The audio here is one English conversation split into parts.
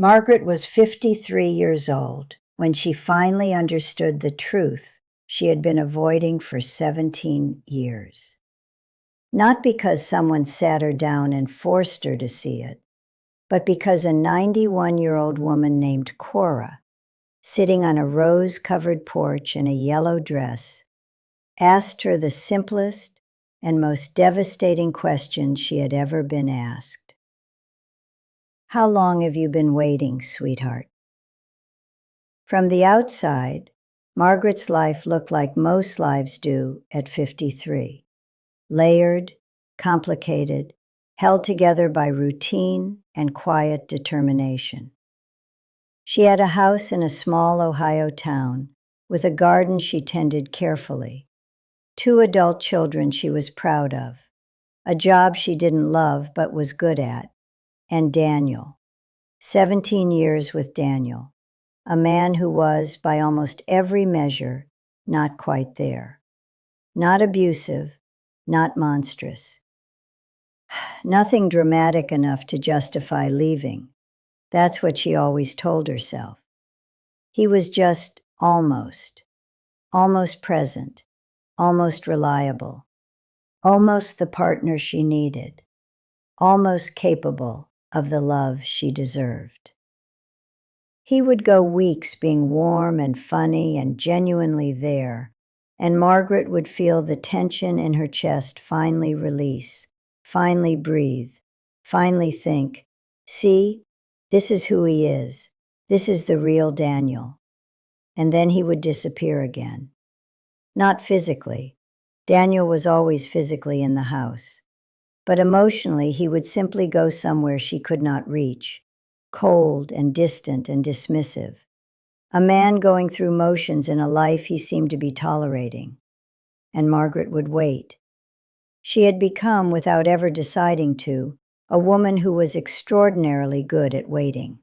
Margaret was 53 years old when she finally understood the truth she had been avoiding for 17 years. Not because someone sat her down and forced her to see it, but because a 91-year-old woman named Cora, sitting on a rose-covered porch in a yellow dress, asked her the simplest and most devastating question she had ever been asked. "How long have you been waiting, sweetheart?" From the outside, Margaret's life looked like most lives do at 53. Layered, complicated, held together by routine and quiet determination. She had a house in a small Ohio town with a garden she tended carefully, 2 adult children she was proud of, a job she didn't love but was good at, and Daniel. 17 years with Daniel, a man who was, by almost every measure, not quite there. Not abusive, not monstrous. Nothing dramatic enough to justify leaving. That's what she always told herself. He was just almost present, almost reliable, almost the partner she needed, almost capable of the love she deserved. He would go weeks being warm and funny and genuinely there, and Margaret would feel the tension in her chest finally release, finally breathe, finally think, "See, this is who he is. This is the real Daniel." And then he would disappear again. Not physically. Daniel was always physically in the house. But emotionally, he would simply go somewhere she could not reach, cold and distant and dismissive. A man going through motions in a life he seemed to be tolerating. And Margaret would wait. She had become, without ever deciding to, a woman who was extraordinarily good at waiting.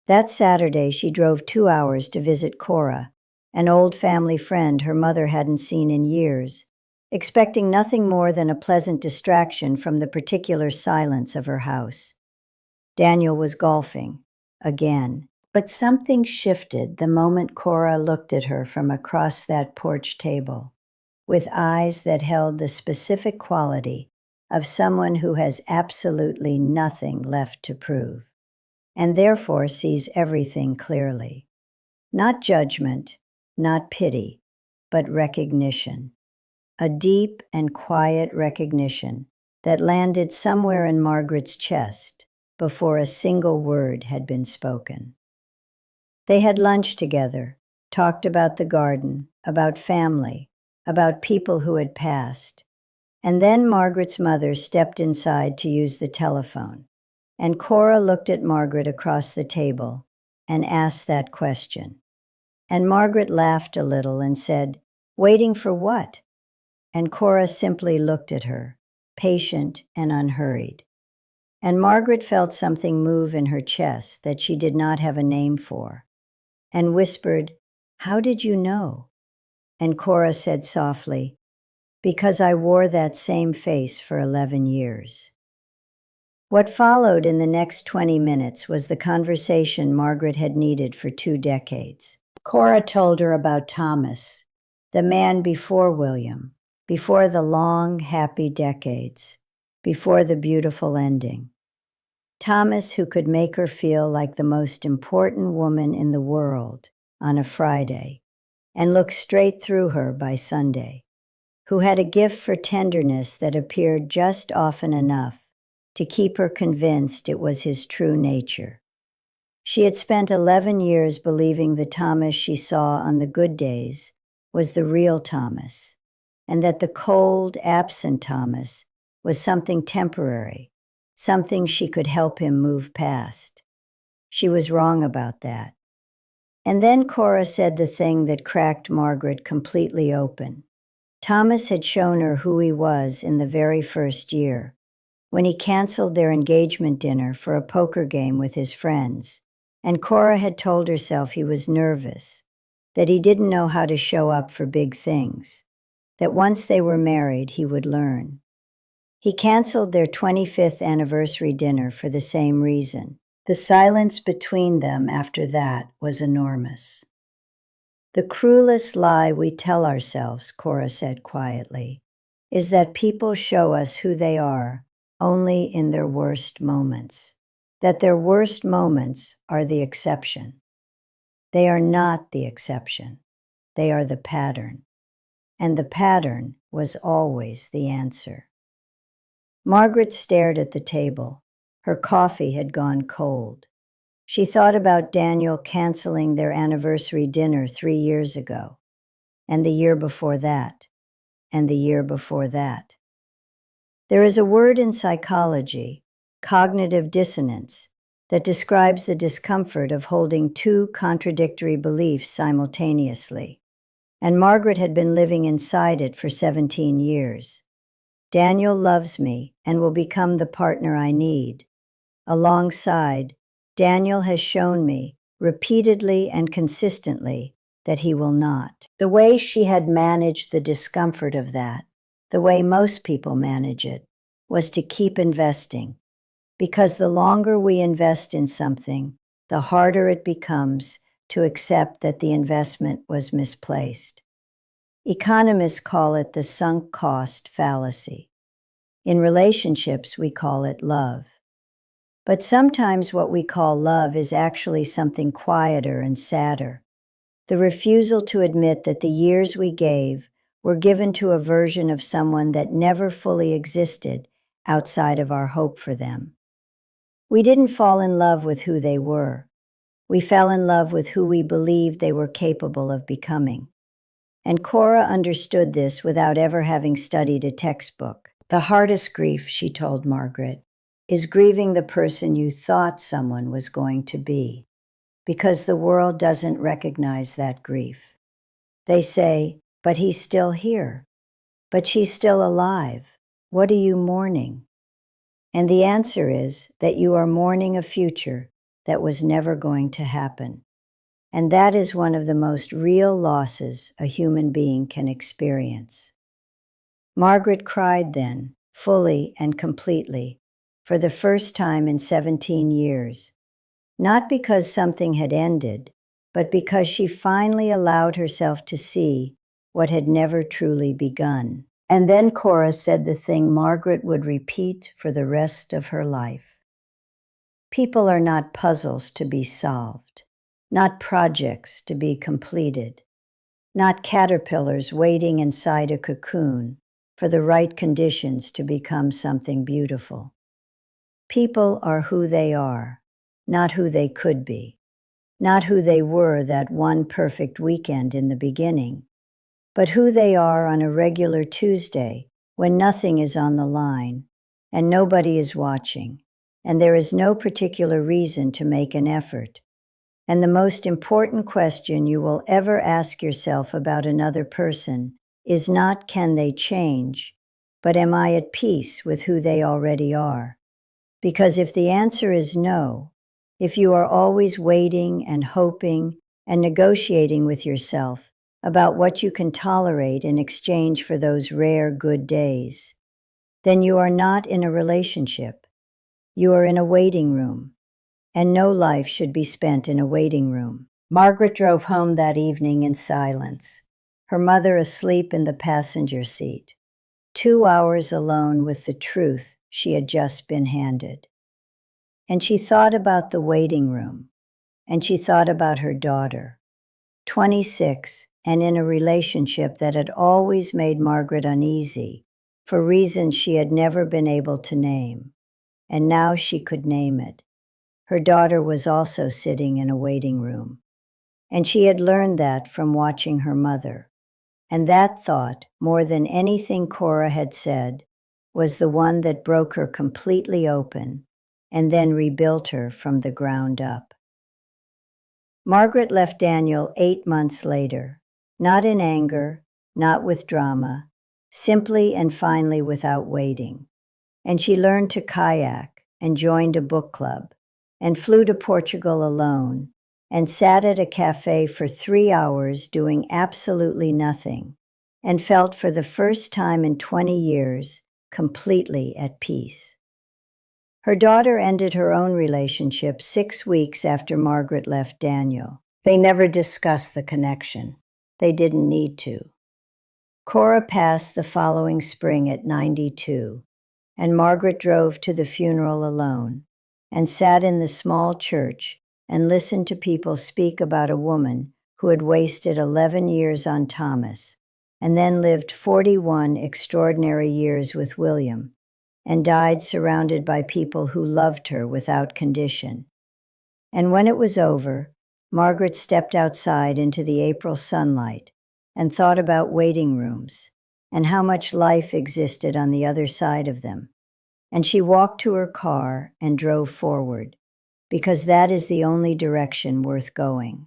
That Saturday, she drove 2 hours to visit Cora, an old family friend her mother hadn't seen in years, expecting nothing more than a pleasant distraction from the particular silence of her house. Daniel was golfing, again, but something shifted the moment Cora looked at her from across that porch table, with eyes that held the specific quality of someone who has absolutely nothing left to prove, and therefore sees everything clearly. Not judgment, not pity, but recognition. A deep and quiet recognition that landed somewhere in Margaret's chest before a single word had been spoken. They had lunch together, talked about the garden, about family, about people who had passed. And then Margaret's mother stepped inside to use the telephone, and Cora looked at Margaret across the table and asked that question. And Margaret laughed a little and said, "Waiting for what?" And Cora simply looked at her, patient and unhurried. And Margaret felt something move in her chest that she did not have a name for, and whispered, "How did you know?" And Cora said softly, "Because I wore that same face for 11 years. What followed in the next 20 minutes was the conversation Margaret had needed for 2 decades. Cora told her about Thomas, the man before William, before the long, happy decades, before the beautiful ending. Thomas, who could make her feel like the most important woman in the world on a Friday and look straight through her by Sunday, who had a gift for tenderness that appeared just often enough to keep her convinced it was his true nature. She had spent 11 years believing the Thomas she saw on the good days was the real Thomas, and that the cold, absent Thomas was something temporary, something she could help him move past. She was wrong about that. And then Cora said the thing that cracked Margaret completely open. Thomas had shown her who he was in the very first year, when he canceled their engagement dinner for a poker game with his friends, and Cora had told herself he was nervous, that he didn't know how to show up for big things, that once they were married, he would learn. He canceled their 25th anniversary dinner for the same reason, The silence between them after that was enormous. The cruelest lie we tell ourselves, Cora said quietly, is that people show us who they are only in their worst moments, that their worst moments are the exception. They are not the exception. They are the pattern. And the pattern was always the answer. Margaret stared at the table. Her coffee had gone cold. She thought about Daniel canceling their anniversary dinner 3 years ago, and the year before that, and the year before that. There is a word in psychology, cognitive dissonance, that describes the discomfort of holding two contradictory beliefs simultaneously, and Margaret had been living inside it for 17 years. Daniel loves me and will become the partner I need. Alongside, Daniel has shown me, repeatedly and consistently, that he will not. The way she had managed the discomfort of that, the way most people manage it, was to keep investing. Because the longer we invest in something, the harder it becomes to accept that the investment was misplaced. Economists call it the sunk cost fallacy. In relationships, we call it love. But sometimes what we call love is actually something quieter and sadder. The refusal to admit that the years we gave were given to a version of someone that never fully existed outside of our hope for them. We didn't fall in love with who they were. We fell in love with who we believed they were capable of becoming. And Cora understood this without ever having studied a textbook. The hardest grief, she told Margaret, is grieving the person you thought someone was going to be, because the world doesn't recognize that grief. They say, but he's still here. But she's still alive. What are you mourning? And the answer is that you are mourning a future that was never going to happen. And that is one of the most real losses a human being can experience. Margaret cried then, fully and completely, for the first time in 17 years, not because something had ended, but because she finally allowed herself to see what had never truly begun. And then Cora said the thing Margaret would repeat for the rest of her life. People are not puzzles to be solved, not projects to be completed, not caterpillars waiting inside a cocoon for the right conditions to become something beautiful. People are who they are, not who they could be, not who they were that one perfect weekend in the beginning, but who they are on a regular Tuesday when nothing is on the line and nobody is watching, and there is no particular reason to make an effort. And the most important question you will ever ask yourself about another person is not can they change, but am I at peace with who they already are? Because if the answer is no, if you are always waiting and hoping and negotiating with yourself about what you can tolerate in exchange for those rare good days, then you are not in a relationship. You are in a waiting room, and no life should be spent in a waiting room. Margaret drove home that evening in silence, her mother asleep in the passenger seat, 2 hours alone with the truth she had just been handed. And she thought about the waiting room, and she thought about her daughter, 26, and in a relationship that had always made Margaret uneasy for reasons she had never been able to name, and now she could name it. Her daughter was also sitting in a waiting room, and she had learned that from watching her mother. And that thought, more than anything Cora had said, was the one that broke her completely open and then rebuilt her from the ground up. Margaret left Daniel 8 months later, not in anger, not with drama, simply and finally without waiting. And she learned to kayak and joined a book club and flew to Portugal alone and sat at a cafe for 3 hours doing absolutely nothing and felt for the first time in 20 years completely at peace. Her daughter ended her own relationship 6 weeks after Margaret left Daniel. They never discussed the connection. They didn't need to. Cora passed the following spring at 92, and Margaret drove to the funeral alone and sat in the small church and listened to people speak about a woman who had wasted 11 years on Thomas and then lived 41 extraordinary years with William and died surrounded by people who loved her without condition. And when it was over, Margaret stepped outside into the April sunlight and thought about waiting rooms and how much life existed on the other side of them. And she walked to her car and drove forward, because that is the only direction worth going.